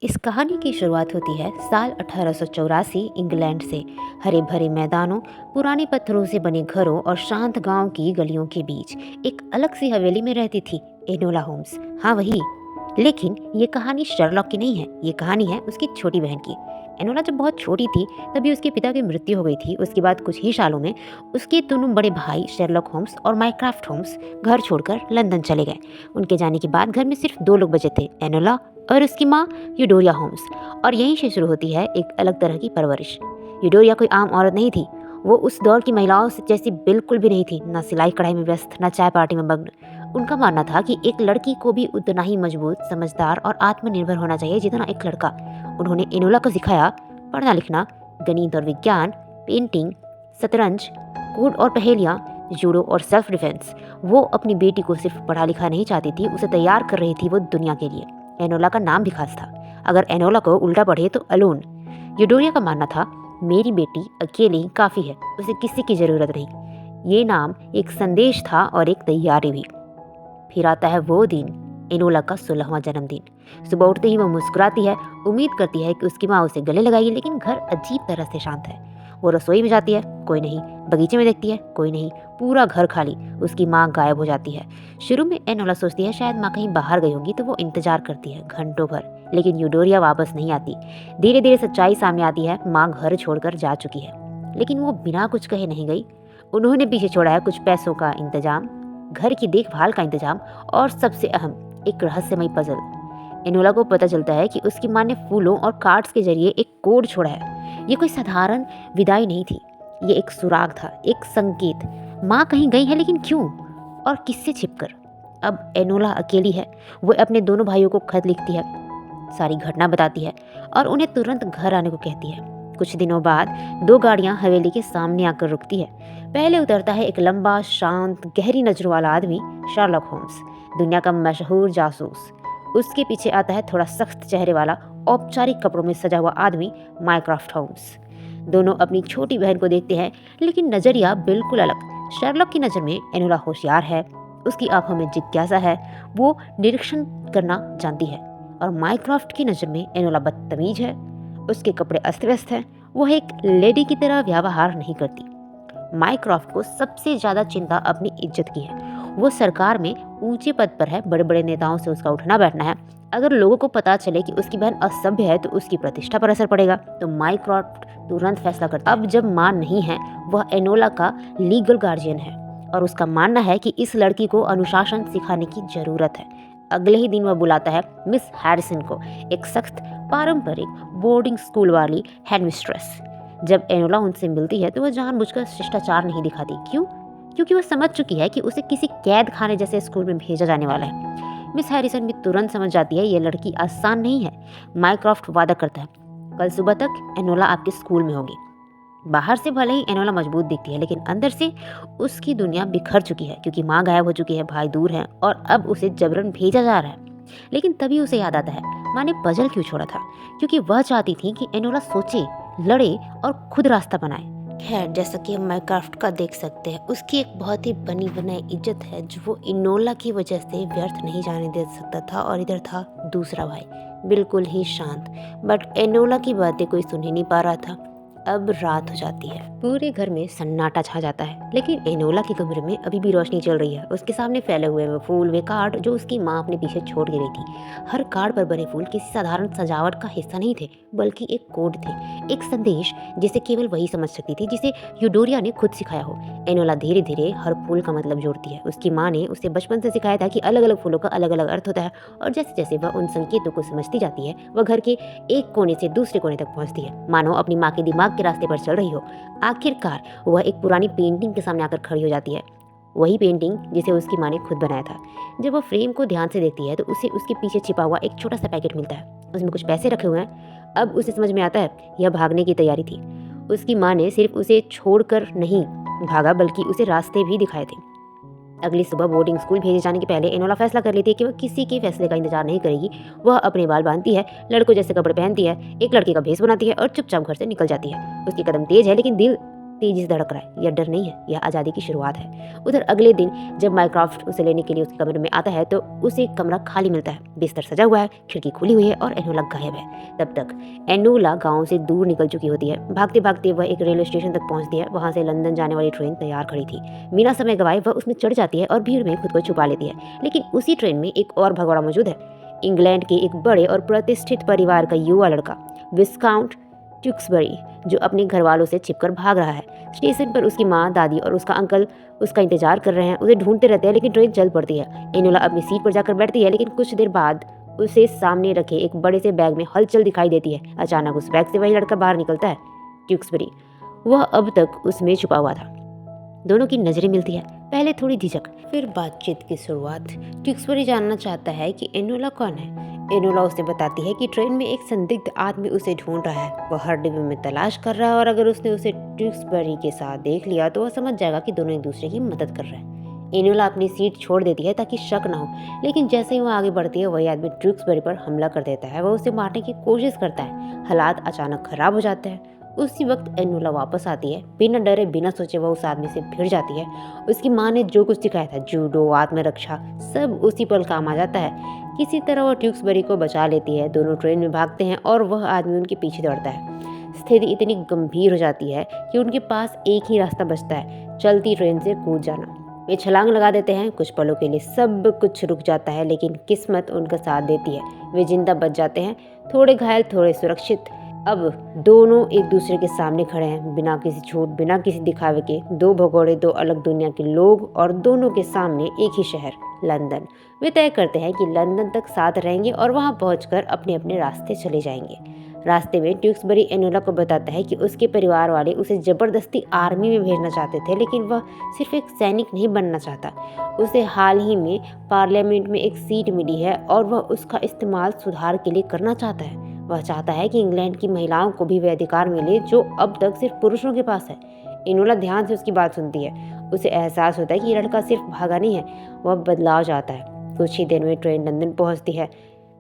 इस कहानी की शुरुआत होती है साल 1884 इंग्लैंड से। हरे भरे मैदानों, पुराने पत्थरों से बने घरों और शांत गांव की गलियों के बीच एक अलग सी हवेली में रहती थी एनोला होम्स। हाँ, वही। लेकिन ये कहानी शर्लॉक की नहीं है, ये कहानी है उसकी छोटी बहन की। एनोला जब बहुत छोटी थी तभी उसके पिता की मृत्यु हो गई थी। उसके बाद कुछ ही सालों में उसके दोनों बड़े भाई शर्लॉक होम्स और माइक्राफ्ट होम्स घर छोड़कर लंदन चले गए। उनके जाने के बाद घर में सिर्फ दो लोग बचे थे, एनोला और उसकी माँ यूडोरिया होम्स। और यहीं से शुरू होती है एक अलग तरह की परवरिश। यूडोरिया कोई आम औरत नहीं थी। वो उस दौर की महिलाओं से जैसी बिल्कुल भी नहीं थी, ना सिलाई कढ़ाई में व्यस्त, ना चाय पार्टी में मग्न। उनका मानना था कि एक लड़की को भी उतना ही मजबूत, समझदार और आत्मनिर्भर होना चाहिए जितना एक लड़का। उन्होंने एनोला को सिखाया पढ़ना लिखना, गणित और विज्ञान, पेंटिंग, शतरंज, कोड और पहेलियाँ, जूडो और सेल्फ डिफेंस। वो अपनी बेटी को सिर्फ पढ़ा लिखा नहीं चाहती थी, उसे तैयार कर रही थी वो दुनिया के लिए। एनोला का नाम भी खास था। अगर एनोला को उल्टा पढ़े तो अलोन। यूडोरिया का मानना था मेरी बेटी अकेली ही काफ़ी है, उसे किसी की ज़रूरत नहीं। ये नाम एक संदेश था और एक तैयारी भी। फिर आता है वो दिन, एनोला का 16वां जन्मदिन। सुबह उठते ही वो मुस्कुराती है, उम्मीद करती है कि उसकी माँ उसे गले लगाएगी, लेकिन घर अजीब तरह से शांत है। वो रसोई में जाती है, कोई नहीं। बगीचे में देखती है, कोई नहीं। पूरा घर खाली। उसकी माँ गायब हो जाती है। शुरू में एनोला सोचती है शायद माँ कहीं बाहर गई होगी, तो वो इंतजार करती है घंटों भर, लेकिन यूडोरिया वापस नहीं आती। धीरे धीरे सच्चाई सामने आती है, माँ घर छोड़कर जा चुकी है। लेकिन वो बिना कुछ कहे नहीं गई। उन्होंने पीछे छोड़ा है कुछ पैसों का इंतजाम, घर की देखभाल का इंतजाम और सबसे अहम, एक रहस्यमयी पजल। एनोला को पता चलता है कि उसकी माँ ने फूलों और कार्ड्स के जरिए एक कोड छोड़ा है। ये कोई साधारण विदाई नहीं थी, ये एक सुराग था, एक संकेत। माँ कहीं गई है, लेकिन क्यों और किससे छिपकर? अब एनोला अकेली है। वो अपने दोनों भाइयों को खत लिखती है, सारी घटना बताती है और उन्हें तुरंत घर आने को कहती है। कुछ दिनों बाद दो गाड़ियां हवेली के सामने आकर रुकती है। पहले उतरता है एक लंबा, शांत, गहरी नजरों वाला आदमी, शार्लक होम्स, दुनिया का मशहूर जासूस। उसके पीछे आता है थोड़ा सख्त चेहरे वाला, औपचारिक कपड़ों में सजा हुआ आदमी, माइक्राफ्ट होम्स। दोनों अपनी छोटी बहन को देखते हैं, लेकिन नजरिया बिल्कुल अलग। शर्लॉक की नज़र में एनोला होशियार है, उसकी आंखों में जिज्ञासा है, वो निरीक्षण करना जानती है। और माइक्राफ्ट की नज़र में एनोला बदतमीज है, उसके कपड़े अस्त व्यस्त हैं, वो एक लेडी की तरह व्यवहार नहीं करती। माइक्राफ्ट को सबसे ज़्यादा चिंता अपनी इज्जत की है। वो सरकार में ऊंचे पद पर है, बड़े बड़े नेताओं से उसका उठना बैठना है। अगर लोगों को पता चले कि उसकी बहन असभ्य है तो उसकी प्रतिष्ठा पर असर पड़ेगा। तो माइक्राफ्ट तुरंत फैसला करता है। अब जब माँ नहीं है, वह एनोला का लीगल गार्जियन है और उसका मानना है कि इस लड़की को अनुशासन सिखाने की जरूरत है। अगले ही दिन वह बुलाता है मिस हैरिसन को, एक सख्त, पारंपरिक बोर्डिंग स्कूल वाली हेडमिस्ट्रेस। जब एनोला उनसे मिलती है तो वह जानबूझकर शिष्टाचार नहीं दिखाती। क्यों? क्योंकि वह समझ चुकी है कि उसे किसी कैद खाने जैसे स्कूल में भेजा जाने वाला है। मिस हैरिसन भी तुरंत समझ जाती है यह लड़की आसान नहीं है। माइक्राफ्ट वादा करता है, कल सुबह तक एनोला आपके स्कूल में होगी। बाहर से भले ही एनोला मजबूत दिखती है, लेकिन अंदर से उसकी दुनिया बिखर चुकी है, क्योंकि माँ गायब हो चुकी है, भाई दूर है और अब उसे जबरन भेजा जा रहा है। लेकिन तभी उसे याद आता है माँ ने पजल क्यों छोड़ा था, क्योंकि वह चाहती थी कि एनोला सोचे, लड़े और खुद रास्ता बनाए। खैर, जैसा कि हम माइक्राफ्ट का देख सकते हैं, उसकी एक बहुत ही बनी बनाई इज्जत है जो वो एनोला की वजह से व्यर्थ नहीं जाने दे सकता था। और इधर था दूसरा भाई, बिल्कुल ही शांत, बट एनोला की बातें कोई सुन ही नहीं पा रहा था। अब रात हो जाती है, पूरे घर में सन्नाटा छा जाता है, लेकिन एनोला के कमरे में अभी भी रोशनी चल रही है। उसके सामने फैले हुए वे फूल, वे कार्ड जो उसकी माँ अपने पीछे छोड़ के गई थी। हर कार्ड पर बने फूल किसी साधारण सजावट का हिस्सा नहीं थे, बल्कि एक कोड थे, एक संदेश जिसे केवल वही समझ सकती थी जिसे यूडोरिया ने खुद सिखाया हो। एनोला धीरे धीरे हर फूल का मतलब जोड़ती है। उसकी माँ ने उसे बचपन से सिखाया था कि अलग अलग फूलों का अलग अलग अर्थ होता है, और जैसे जैसे वह उन संकेतों को समझती जाती है, वह घर के एक कोने से दूसरे कोने तक पहुंचती है, मानो अपनी माँ के दिमाग के रास्ते पर चल रही हो। आखिरकार वह एक पुरानी पेंटिंग के सामने आकर खड़ी हो जाती है, वही पेंटिंग जिसे उसकी माँ ने खुद बनाया था। जब वह फ्रेम को ध्यान से देखती है तो उसे उसके पीछे छिपा हुआ एक छोटा सा पैकेट मिलता है, उसमें कुछ पैसे रखे हुए हैं। अब उसे समझ में आता है यह भागने की तैयारी थी। उसकी माँ ने सिर्फ उसे छोड़कर नहीं भागा, बल्कि उसे रास्ते भी दिखाए थे। अगली सुबह बोर्डिंग स्कूल भेजे जाने के पहले एनोला फैसला कर लेती है कि वह किसी के फैसले का इंतजार नहीं करेगी। वह अपने बाल बांधती है, लड़कों जैसे कपड़े पहनती है, एक लड़के का भेष बनाती है और चुपचाप घर से निकल जाती है। उसके कदम तेज है, लेकिन दिल तेजी से धड़क रहा है। यह डर नहीं है, यह आज़ादी की शुरुआत है। उधर अगले दिन जब माइक्रोफ्ट उसे लेने के लिए उसके कमरे में आता है तो उसे कमरा खाली मिलता है। बिस्तर सजा हुआ है, खिड़की खुली हुई है और एनोला गायब है। तब तक एनोला गाँव से दूर निकल चुकी होती है। भागते भागते वह एक रेलवे स्टेशन तक पहुँचती है। वहाँ से लंदन जाने वाली ट्रेन तैयार खड़ी थी। बिना समय गवाए वह उसमें चढ़ जाती है और भीड़ में खुद को छुपा लेती है। लेकिन उसी ट्रेन में एक और भगौड़ा मौजूद है। इंग्लैंड के एक बड़े और प्रतिष्ठित परिवार का युवा लड़का विस्काउंट ट्यूक्सबरी, जो अपने घर वालों से छिपकर भाग रहा है। स्टेशन पर उसकी माँ, दादी और उसका अंकल उसका इंतजार कर रहे हैं। उसे ढूंढते रहते हैं लेकिन ट्रेन चल पड़ती है। एनोला अपनी सीट पर जाकर बैठती है लेकिन कुछ देर बाद उसे सामने रखे एक बड़े से बैग में हलचल दिखाई देती है। अचानक उस बैग से वही लड़का बाहर निकलता है, ट्यूक्सबरी। वह अब तक उसमें छुपा हुआ था। दोनों की नजरें मिलती है। पहले थोड़ी झिझक, फिर बातचीत की शुरुआत। ट्यूक्सबरी जानना चाहता है कि एनोला कौन है। एनोला उसे बताती है कि ट्रेन में एक संदिग्ध आदमी उसे ढूंढ रहा है। वह हर डिब्बे में तलाश कर रहा है और अगर उसने उसे ट्यूक्सबरी के साथ देख लिया तो वह समझ जाएगा कि दोनों एक दूसरे की मदद कर रहे हैं। एनोला अपनी सीट छोड़ देती है ताकि शक न हो, लेकिन जैसे ही वह आगे बढ़ती है वही आदमी ट्यूक्सबरी पर हमला कर देता है। वह उसे मारने की कोशिश करता है। हालात अचानक खराब हो जाते हैं। उसी वक्त एनोला वापस आती है। बिना डरे बिना सोचे वह उस आदमी से भिड़ जाती है। उसकी माँ ने जो कुछ सिखाया था, जूडो, आत्मरक्षा, सब उसी पल काम आ जाता है। किसी तरह वह ट्यूक्सबरी को बचा लेती है। दोनों ट्रेन में भागते हैं और वह आदमी उनके पीछे दौड़ता है। स्थिति इतनी गंभीर हो जाती है कि उनके पास एक ही रास्ता बचता है, चलती ट्रेन से कूद जाना। वे छलांग लगा देते हैं। कुछ पलों के लिए सब कुछ रुक जाता है, लेकिन किस्मत उनका साथ देती है। वे जिंदा बच जाते हैं, थोड़े घायल, थोड़े सुरक्षित। अब दोनों एक दूसरे के सामने खड़े हैं, बिना किसी झूठ, बिना किसी दिखावे के। दो भगोड़े, दो अलग दुनिया के लोग और दोनों के सामने एक ही शहर, लंदन। वे तय करते हैं कि लंदन तक साथ रहेंगे और वहां पहुंचकर अपने अपने रास्ते चले जाएंगे। रास्ते में ट्यूक्सबरी एनोला को बताता है कि उसके परिवार वाले उसे जबरदस्ती आर्मी में भेजना चाहते थे, लेकिन वह सिर्फ एक सैनिक नहीं बनना चाहता। उसे हाल ही में पार्लियामेंट में एक सीट मिली है और वह उसका इस्तेमाल सुधार के लिए करना चाहता है। वह चाहता है कि इंग्लैंड की महिलाओं को भी वे अधिकार मिले जो अब तक सिर्फ पुरुषों के पास है। एनोला ध्यान से उसकी बात सुनती है। उसे एहसास होता है कि ये लड़का सिर्फ भागा नहीं है, वह बदलाव चाहता है। कुछ ही देर में ट्रेन लंदन पहुंचती है।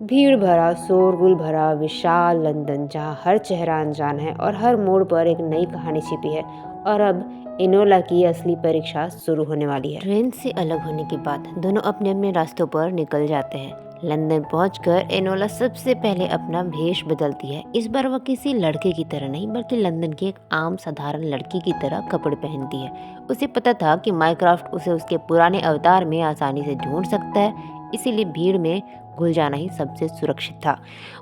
भीड़ भरा, शोरगुल भरा, विशाल लंदन, जहाँ हर चेहरा अनजान है और हर मोड़ पर एक नई कहानी छिपी है। और अब एनोला की असली परीक्षा शुरू होने वाली है। ट्रेन से अलग होने के बाद दोनों अपने अपने रास्तों पर निकल जाते हैं। लंदन पहुंचकर एनोला सबसे पहले अपना भेष बदलती है। इस बार वह किसी लड़के की तरह नहीं, बल्कि लंदन की एक आम साधारण लड़की की तरह कपड़े पहनती है। उसे पता था कि माइक्रोफ्ट उसे उसके पुराने अवतार में आसानी से ढूंढ सकता है, इसीलिए भीड़ में घुल जाना ही सबसे सुरक्षित था।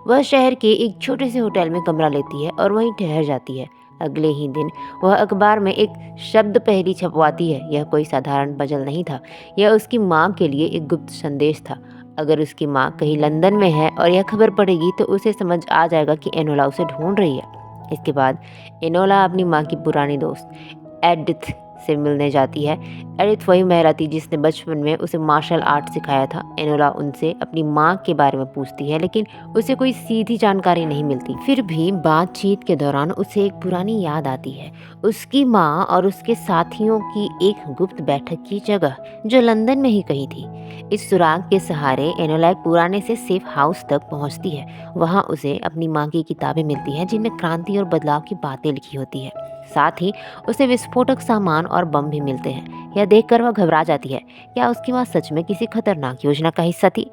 वह शहर के एक छोटे से होटल में कमरा लेती है और वहीं ठहर जाती है। अगले ही दिन वह अखबार में एक शब्द पहेली छपवाती है। यह कोई साधारण पजल नहीं था, यह उसकी माँ के लिए एक गुप्त संदेश था। अगर उसकी माँ कहीं लंदन में है और यह खबर पड़ेगी तो उसे समझ आ जाएगा कि एनोला उसे ढूंढ रही है। इसके बाद एनोला अपनी माँ की पुरानी दोस्त एडिथ से मिलने जाती है। एडिथ वही महिला थी जिसने बचपन में उसे मार्शल आर्ट सिखाया था। एनोला उनसे अपनी माँ के बारे में पूछती है, लेकिन उसे कोई सीधी जानकारी नहीं मिलती। फिर भी बातचीत के दौरान उसे एक पुरानी याद आती है, उसकी माँ और उसके साथियों की एक गुप्त बैठक की जगह जो लंदन में ही कहीं थी। इस सुराग के सहारे एनोला एक पुराने से सेफ हाउस तक पहुंचती है। वहां उसे अपनी माँ की किताबें मिलती हैं जिनमें क्रांति और बदलाव की बातें लिखी होती है। साथ ही उसे विस्फोटक सामान और बम भी मिलते हैं। यह देखकर वह घबरा जाती है। क्या उसकी माँ सच में किसी खतरनाक योजना का हिस्सा थी?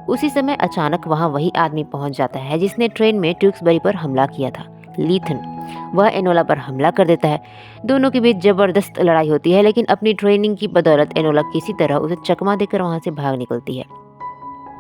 उसी समय अचानक वहां वही आदमी पहुंच जाता है जिसने ट्रेन में ट्यूक्सबरी पर हमला किया था, लीथन। वह एनोला पर हमला कर देता है। दोनों के बीच जबरदस्त लड़ाई होती है, लेकिन अपनी ट्रेनिंग की बदौलत एनोला किसी तरह उसे चकमा देकर वहां से भाग निकलती है।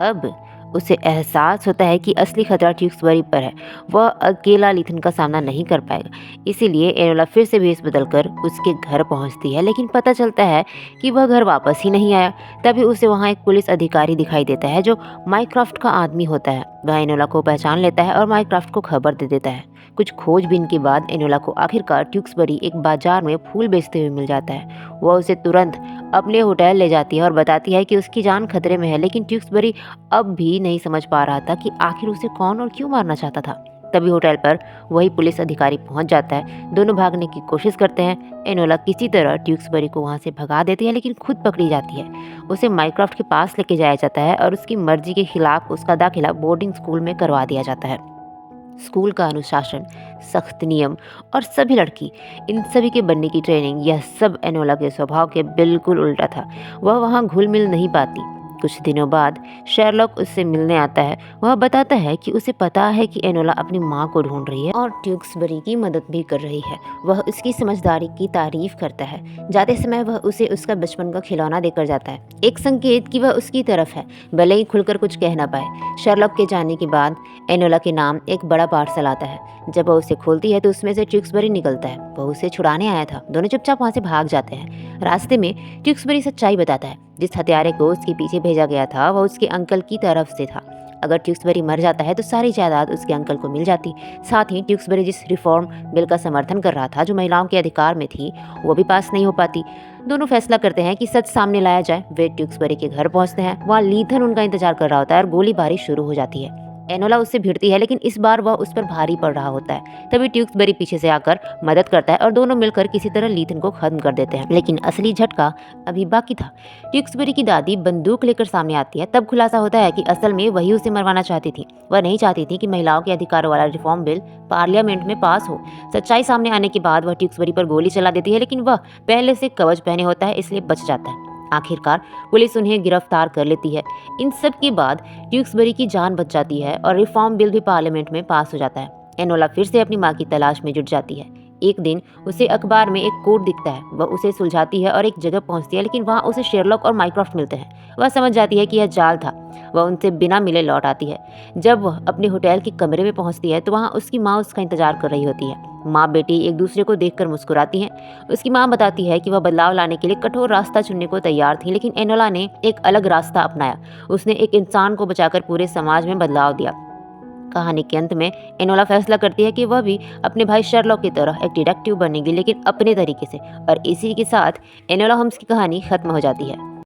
अब उसे एहसास होता है कि असली खतरा ट्यूक्सबरी पर है। वह अकेला लीथन का सामना नहीं कर पाएगा, इसीलिए एनोला फिर से भेष बदलकर उसके घर पहुंचती है। लेकिन पता चलता है कि वह घर वापस ही नहीं आया। तभी उसे वहां एक पुलिस अधिकारी दिखाई देता है जो माइक्रोफ्ट का आदमी होता है। वह एनोला को पहचान लेता है और माइक्रोफ्ट को खबर दे देता है। कुछ खोजबीन के बाद एनोला को आखिरकार ट्यूक्सबरी एक बाजार में फूल बेचते हुए मिल जाता है। वह उसे तुरंत अपने होटल ले जाती है और बताती है कि उसकी जान खतरे में है। लेकिन ट्यूक्सबरी अब भी नहीं समझ पा रहा था कि आखिर उसे कौन और क्यों मारना चाहता था। तभी होटल पर वही पुलिस अधिकारी पहुंच जाता है। दोनों भागने की कोशिश करते हैं। एनोला किसी तरह ट्यूक्सबरी को वहां से भगा देती है, लेकिन खुद पकड़ी जाती है। उसे माइक्रोफ्ट के पास लेके जाया जाता है और उसकी मर्जी के खिलाफ उसका दाखिला बोर्डिंग स्कूल में करवा दिया जाता है। स्कूल का अनुशासन सख्त नियम और सभी लड़की, इन सभी के बनने की ट्रेनिंग, यह सब एनोला के स्वभाव के बिल्कुल उल्टा था। वह वहाँ घुल मिल नहीं पाती। कुछ दिनों बाद शेरलॉक उससे मिलने आता है। वह बताता है कि उसे पता है कि एनोला अपनी माँ को ढूंढ रही है और ट्यूक्सबरी की मदद भी कर रही है। वह उसकी समझदारी की तारीफ करता है। जाते समय वह उसे उसका बचपन का खिलौना देकर जाता है, एक संकेत कि वह उसकी तरफ है, भले ही खुलकर कुछ कह ना पाए। शेरलॉक के जाने के बाद एनोला के नाम एक बड़ा पार्सल आता है। जब वह उसे खोलती है तो उसमें से ट्यूक्सबरी निकलता है। वह उसे छुड़ाने आया था। दोनों चुपचाप वहां से भाग जाते हैं। रास्ते में ट्यूक्सबरी सच्चाई बताता है। जिस हत्यारे को उसके पीछे भेजा गया था वह उसके अंकल की तरफ से था। अगर ट्यूक्सबरी मर जाता है तो सारी जायदाद उसके अंकल को मिल जाती। साथ ही ट्यूक्सबरी जिस रिफॉर्म बिल का समर्थन कर रहा था, जो महिलाओं के अधिकार में थी, वो भी पास नहीं हो पाती। दोनों फैसला करते हैं कि सच सामने लाया जाए। वे ट्यूक्सबरी के घर पहुंचते हैं। वहाँ लीथन उनका इंतजार कर रहा होता है और गोलीबारी शुरू हो जाती है। एनोला उससे भिड़ती है, लेकिन इस बार वह उस पर भारी पड़ रहा होता है। तभी ट्यूक्सबरी पीछे से आकर मदद करता है और दोनों मिलकर किसी तरह लीथन को खत्म कर देते हैं। लेकिन असली झटका अभी बाकी था। ट्यूक्सबरी की दादी बंदूक लेकर सामने आती है। तब खुलासा होता है कि असल में वही उसे मरवाना चाहती थी। वह नहीं चाहती थी कि महिलाओं के अधिकारों वाला रिफॉर्म बिल पार्लियामेंट में पास हो। सच्चाई सामने आने के बाद वह ट्यूक्सबरी पर गोली चला देती है, लेकिन वह पहले से कवच पहने होता है, इसलिए बच जाता है। आखिरकार पुलिस उन्हें गिरफ्तार कर लेती है। इन सब के बाद ट्यूक्सबरी की जान बच जाती है और रिफॉर्म बिल भी पार्लियामेंट में पास हो जाता है। एनोला फिर से अपनी माँ की तलाश में जुट जाती है। एक दिन उसे अखबार में एक कोड दिखता है। वह उसे सुलझाती है और एक जगह पहुंचती है, लेकिन वहां उसे शेरलॉक और माइक्रॉफ्ट मिलते हैं। वह समझ जाती है कि यह जाल था। वह उनसे बिना मिले लौट आती है। जब वह अपने होटल के कमरे में पहुंचती है तो वहां उसकी माँ उसका इंतजार कर रही होती है। माँ बेटी एक दूसरे को देखकर मुस्कुराती हैं। उसकी माँ बताती है कि वह बदलाव लाने के लिए कठोर रास्ता चुनने को तैयार थी, लेकिन एनोला ने एक अलग रास्ता अपनाया। उसने एक इंसान को बचाकर पूरे समाज में बदलाव दिया। कहानी के अंत में एनोला फैसला करती है कि वह भी अपने भाई शर्लॉक की तरह एक डिटेक्टिव बनेगी, लेकिन अपने तरीके से। और इसी के साथ एनोला होम्स की कहानी खत्म हो जाती है।